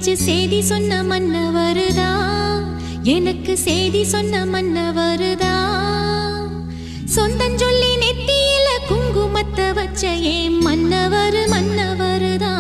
வச்சு சேதி சொன்ன மன்னவருதா, எனக்கு சேதி சொன்ன மன்னவருதா. சொந்தஞ்சொல்லி நெத்தியில குங்குமத்தை வச்ச ஏன் மன்னவர் மன்னவருதா.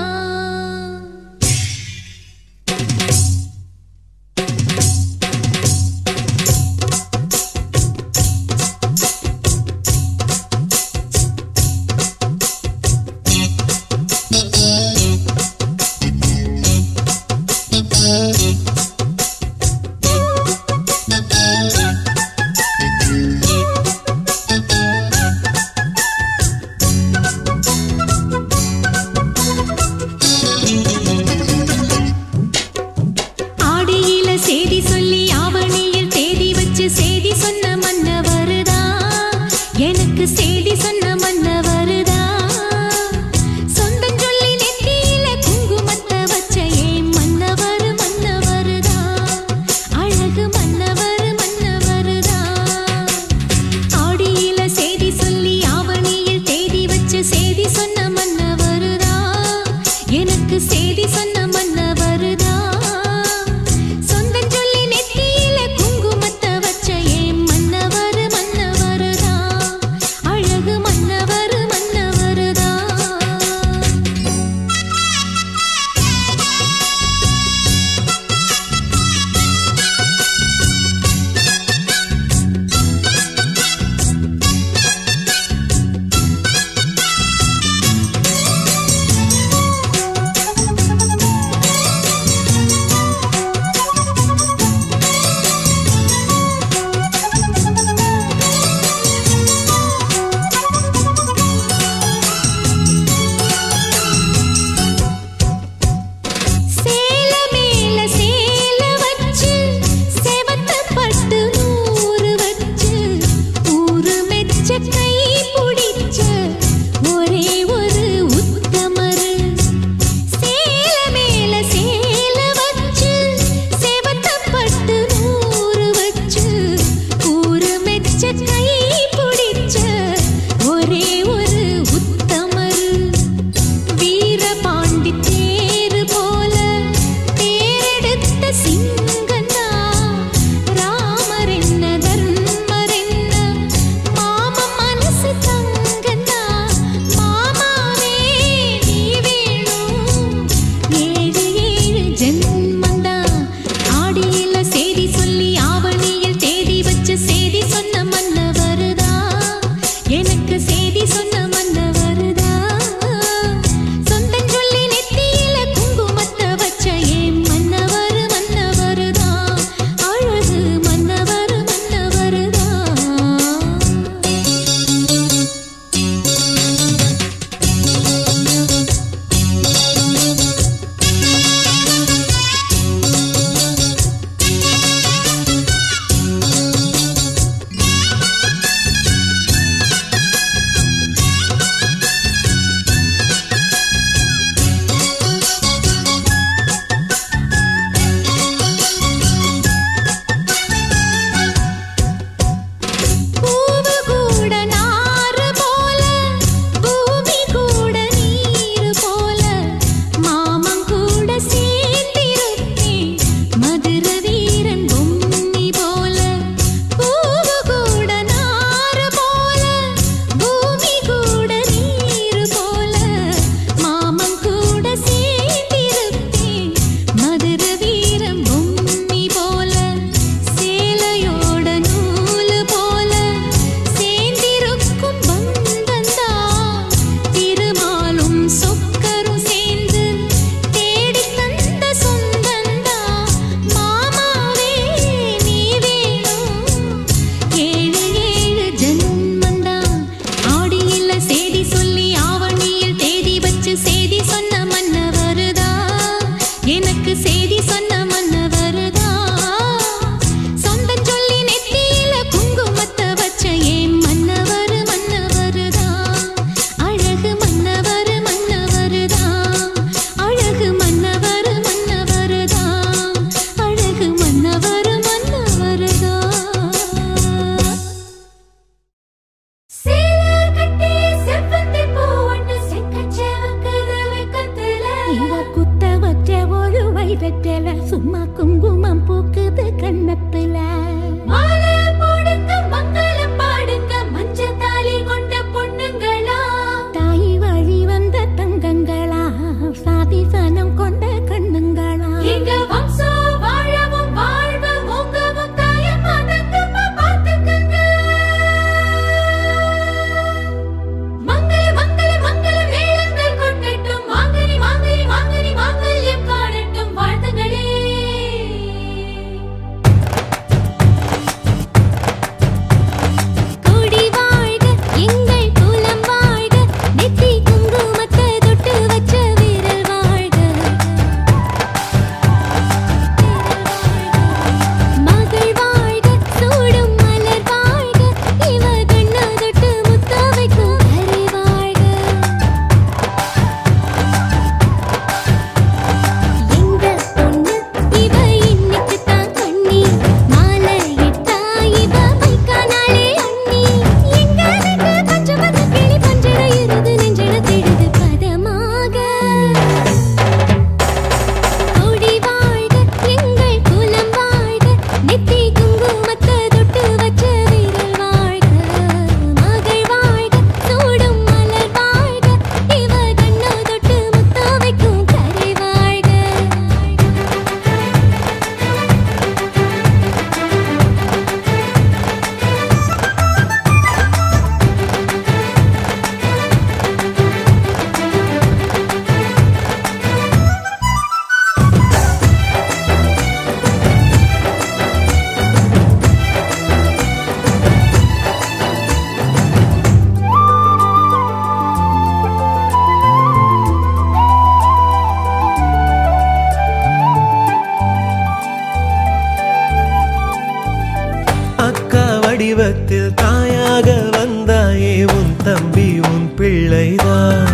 பிள்ளைதான்.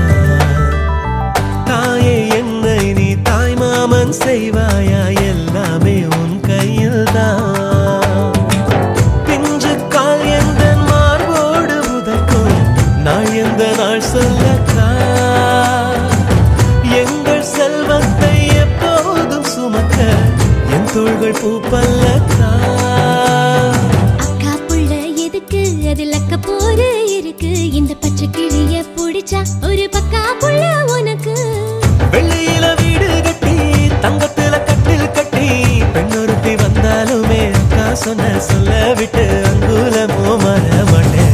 தாயே என்னை நீ தாய் மாமன் செய்வாயா, எல்லாமே உன் கையில்தான். பிஞ்சு கால் எந்த மார்போடு உதைக்கும் நாள் எந்த நாள் சொல்லக்கா. எங்கள் செல்வத்தை எப்போதும் சுமக்க என் தோள்கள் பூப்பல்லக்கா. அக்கா புள்ள எதுக்கு அதில் அக்க போற இருக்கு, இந்த பச்சை கிளிய பிடிச்சா ஒரு பக்கா புள்ள உனக்கு. வெள்ளியில வீடு கட்டி தங்கத்துல கட்டில் கட்டி பெண்ணொருத்தி வந்தாலுமே அக்கா சொன்ன சொல்ல விட்டு அங்குலமோ மர மாட்டேன்.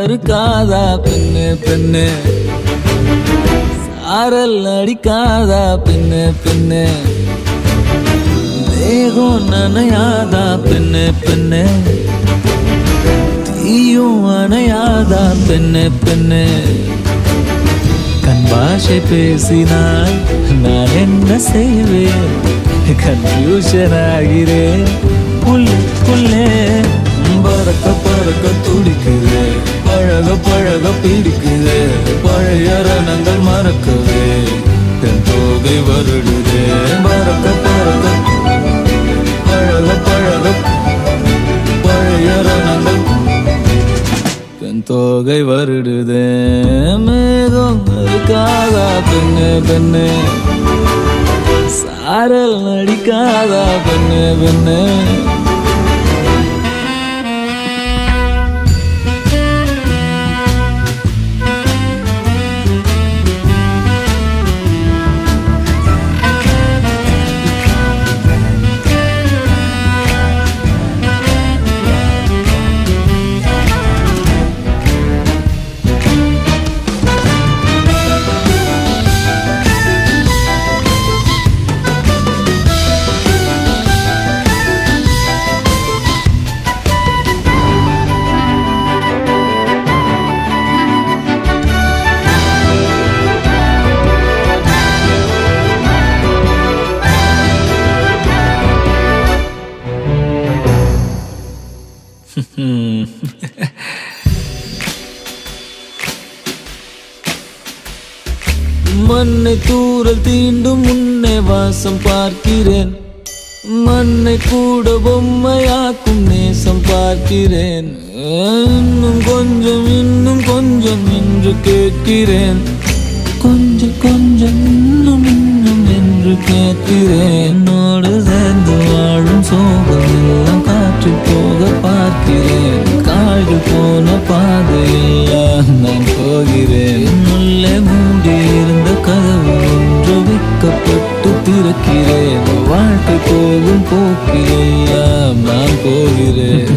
இருக்காதா பெண்ணு பெண்ணு, சாரல் அடிக்காதா பெண்ணு பெண்ணு, தேகம் நனையாதா பெண்ணு பெண்ணு, தீயும் அணையாதா பெண்ணு பெண்ணு. கண் பாஷை பேசினால் நான் என்ன செய்வேன், கன்ஃபியூஷன் ஆகிறேன் புல்லுக்குள்ளே. பறக்க பறக்க துடிக்குது, பழக பழக பிடிக்குது, பழைய ரணங்கள் மறக்கவே தென் தோகை வருடுது. பறக்க பறக்க பழக பழக பழைய ரணங்கள் தென் தோகை வருடுது. மேகம் இருக்காதா பெண்ணு பெண்ணு, சாரல் அடிக்காதா பெண்ணு பெண்ணு. மண்ணை தூரல் தீண்டும் முன்னே வாசம் பார்க்கிறேன், மண்ணை கூட பொம்மையாக்கும் நேசம் பார்க்கிறேன். இன்னும் கொஞ்சம் என்று கேட்கிறேன், கொஞ்சம் கொஞ்சம் இன்னும் என்று கேட்கிறேன். என்னோடு சேர்ந்து வாழும் சோகம் எல்லாம் காற்றில் போக பார்க்கிறேன், காய்கள் போன பாதையெல்லாம் நான் போகிறேன். உள்ளே மூடி இருந்த கதவு ஒன்று விற்கப்பட்டு திறக்கிறேன். பார்க்கிறேன் வாழ்க்கை போகும் போக்கிலெல்லாம் நான் போகிறேன்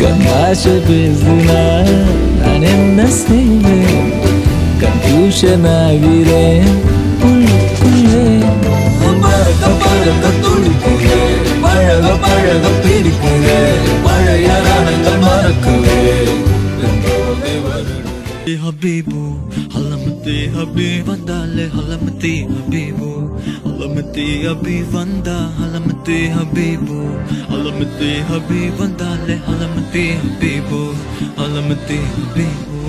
கண்ணாசை பேசினால் நான் என்ன செய்வேன் கன்ஃபியூஷன் ஆகிறேன் உள்ளுக்குள்ளே பறக்க பறக்க துடிக்கிறேன் பழக பழக பிடிக்கிறேன் பழைய நாணங்கள் மறக்குவேன் Habibu, halamati habib vandale halamati habibu, halamati habib vanda halamati habibu, halamati habib vandale halamati habibu, halamati habibu.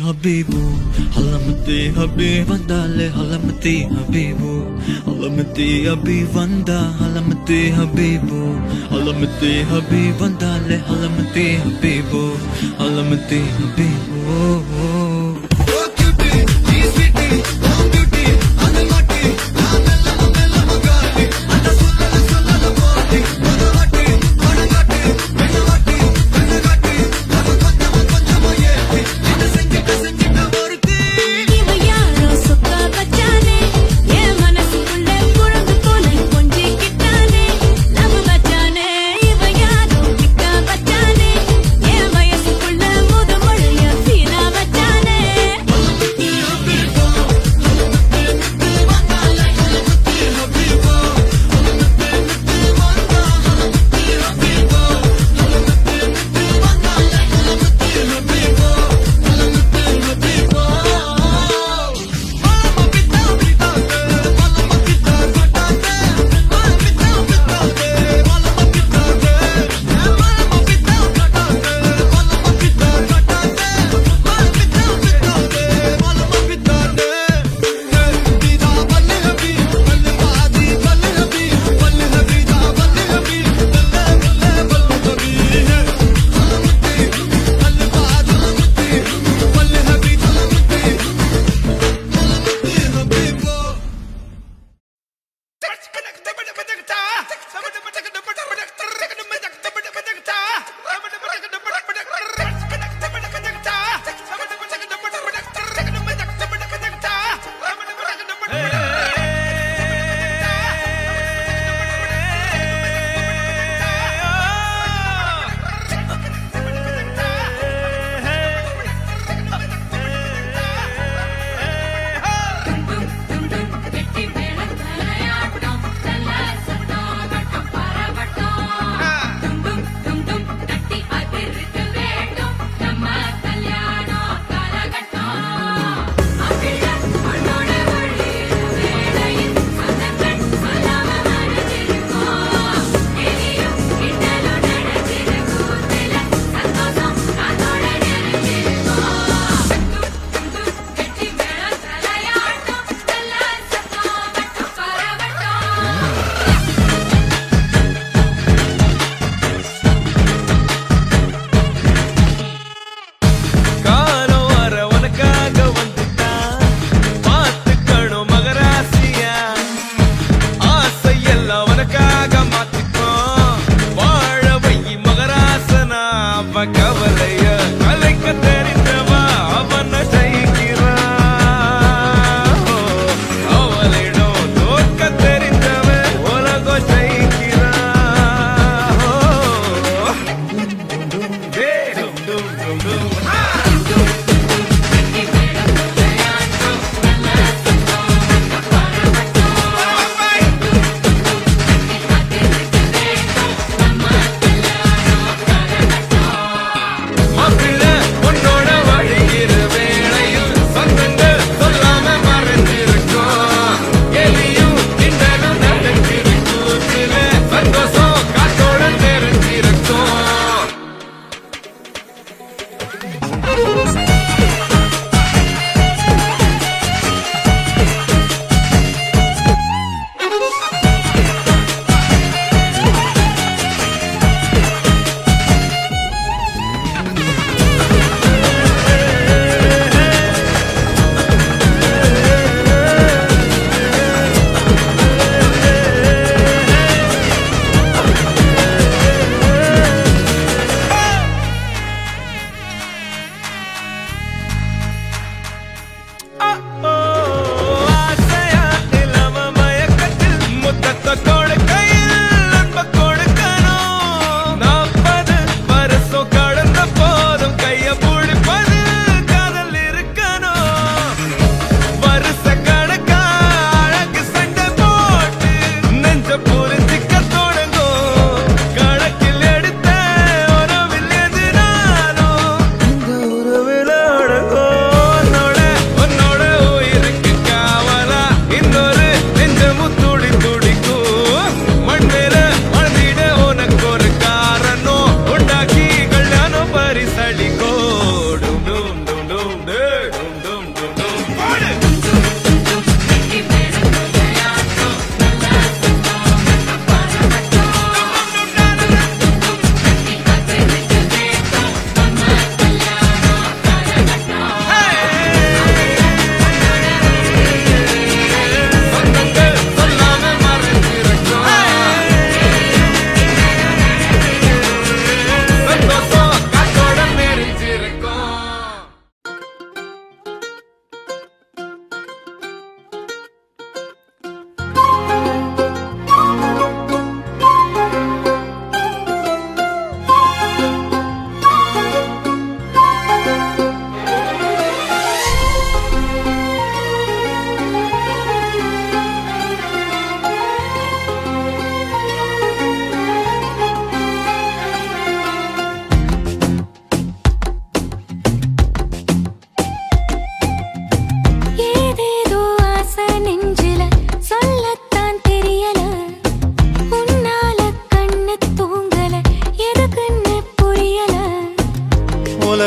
Habibu, halamati habib vandale halamati habibu, halamati habib vanda halamati habibu, halamati habib vandale halamati habibu, halamati habibu. Bachane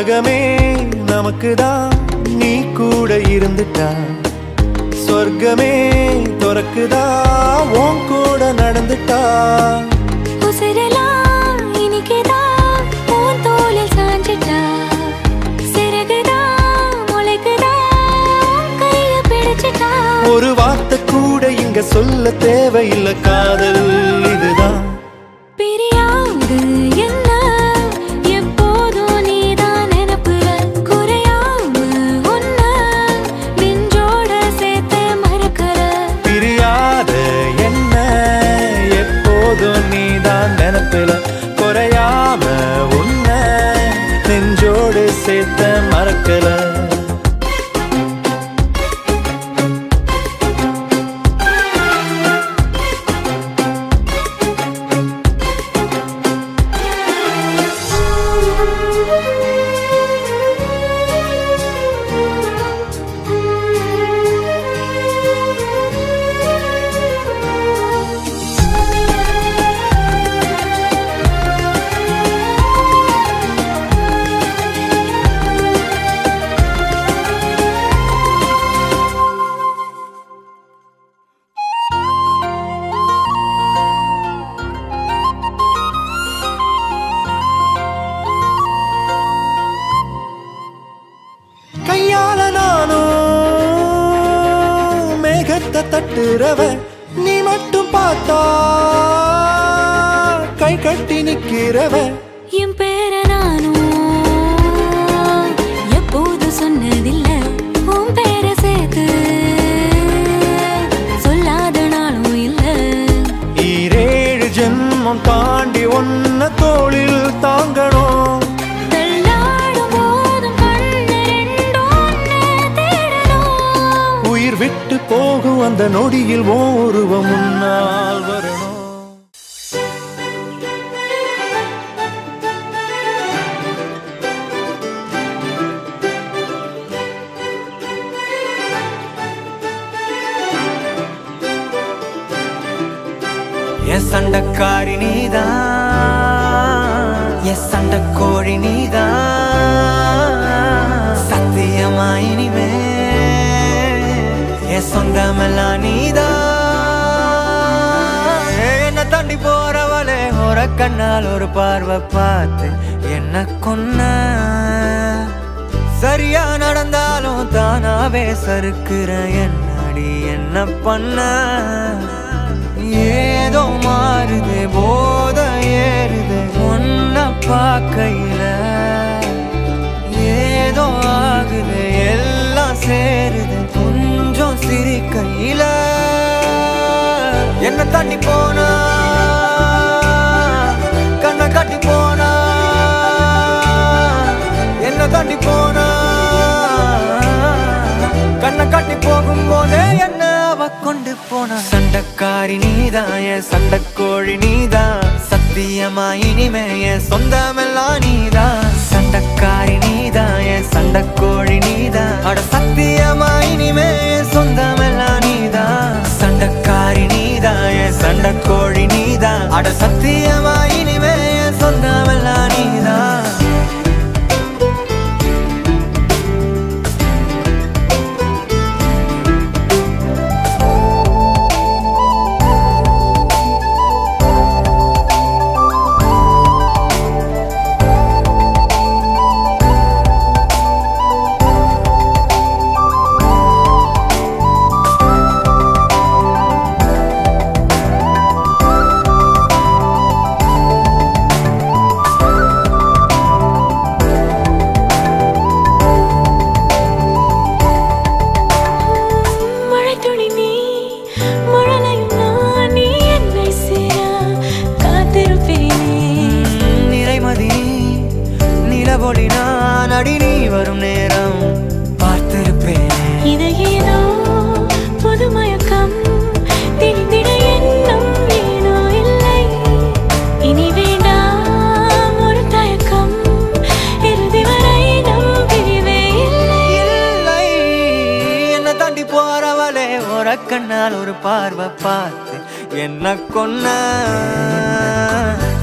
உலகமே நமக்குதான் நீ கூட இருந்துட்டா சொர்க்கமே துறக்குதா உன் கூட நடந்துட்டா உசிரெல்லாம் இனிக்குதான் உன் தோளில் சாஞ்சிட்டா சிறகுதான் முளைக்குதான் கைய பிடிச்சிட்டா ஒரு வார்த்தை கூட இங்க சொல்ல தேவையில்லை காதல் இதுதான் பிரியாது என்ன எப்போதும் நீதான் நினைப்புல குறையாம உன்ன நெஞ்சோட சேர்த்து மறக்கற பிரியாத என்ன எப்போதும் நீதான் நினைப்பில குறையாம உன்னை நெஞ்சோடு சேர்த்த மறக்கல கையால நானும் மேகத்தை தட்டுறவ நீ மட்டும் பார்த்தா கை கட்டி நிக்கிறவ என் பேர நானும் எப்போது சொன்னதில்ல உன் பேர சேர்த்து சொல்லாத நாளும் இல்ல ஈரேழு ஜென்மம் தாண்டி ஒன்ன தோளில் தாங்கணும் உயிர் விட்டு போகும் அந்த நொடியில் ஓ உருவம் முன்னால் வரணும் என் சண்டக்காரி நீதான் என் சண்டக்கோழி நீதான் சத்தியமா இனிமே என் சொந்தமெல்லாம் நீதான் என்ன தாண்டி போறவளே ஒரு கண்ணால் ஒரு பார்வை பார்த்து என்ன கொன்ன சரியா நடந்தாலும் தானாவே சறுக்குற என்னடி என்ன பண்ண ஏதோ மாறுது போத ஏறுது ஒன்ன பார்க்கையில ஏதோ ஆகுது எல்லாம் சேருது கொஞ்சம் சிரிக்கையில என்ன தண்ணி போனா கண்ணை கட்டி போனா என்ன தண்ணி போனா கண்ணை கட்டி போகும்போதே என்ன கொண்டு போன சண்டக்காரி நீதான் என் சண்டக்கோழி நீதான் சத்தியமா இனிமே என் சொந்தமெல்லாம் நீதான் சண்டக்காரி நீதான் என் சண்டக்கோழி நீதான் அட சத்தியமா இனிமே என் சொந்தமெல்லாம் நீதான் சண்டக்காரி நீதான் என் சண்டக்கோழி நீதான் அட சத்தியமா இனிமே என் சொந்தமெல்லாம் நீதான் கண்ணால் ஒரு பார்வை பார்த்து என்ன கொன்ன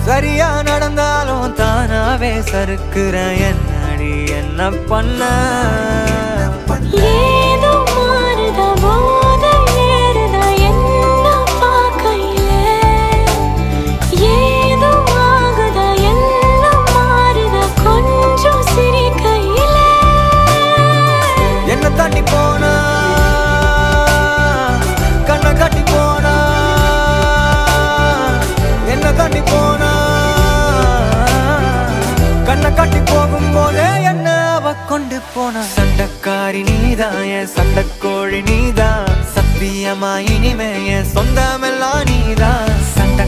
சரியா நடந்தாலும் தானாவே சறுக்குற என்னடி என்ன பண்ண ஏதோ மாறுதா போதை ஏறுதா என்ன பார்க்கையில ஏதோ ஆகுதா எல்லாம் மாறுதா கொஞ்சம் சிரிக்கையில என்ன தாண்டி போனா கண்ணை காட்டி போனா என்ன தாண்டி போனா கண்ணை காட்டி போகும்போதே என்ன அவ கொண்டு போனா சண்டைக்காரி நீதான் என் சண்டைக்கோழி நீதான் சத்தியமா இனிமே என் சொந்தமெல்லாம் நீதான் சண்டை